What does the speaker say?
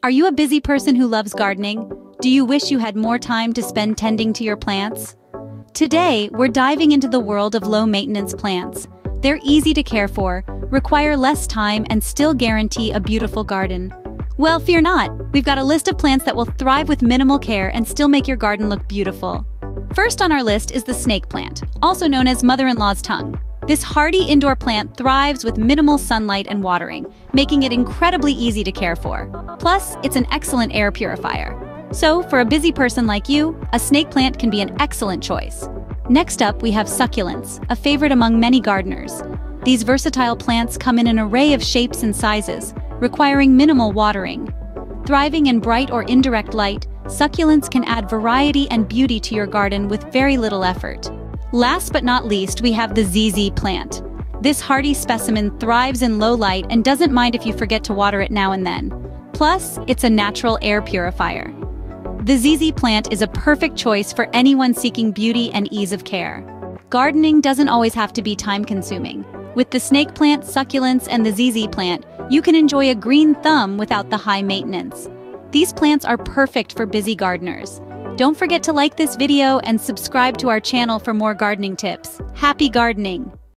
Are you a busy person who loves gardening? Do you wish you had more time to spend tending to your plants? Today, we're diving into the world of low-maintenance plants. They're easy to care for, require less time, and still guarantee a beautiful garden. Well, fear not. We've got a list of plants that will thrive with minimal care and still make your garden look beautiful. First on our list is the snake plant, also known as mother-in-law's tongue. This hardy indoor plant thrives with minimal sunlight and watering, making it incredibly easy to care for. Plus, it's an excellent air purifier. So, for a busy person like you, a snake plant can be an excellent choice. Next up, we have succulents, a favorite among many gardeners. These versatile plants come in an array of shapes and sizes, requiring minimal watering. Thriving in bright or indirect light, succulents can add variety and beauty to your garden with very little effort. Last but not least, we have the ZZ plant. This hardy specimen thrives in low light and doesn't mind if you forget to water it now and then. Plus, it's a natural air purifier. The ZZ plant is a perfect choice for anyone seeking beauty and ease of care. Gardening doesn't always have to be time-consuming. With the snake plant, succulents, and the ZZ plant, you can enjoy a green thumb without the high maintenance. These plants are perfect for busy gardeners. Don't forget to like this video and subscribe to our channel for more gardening tips. Happy gardening!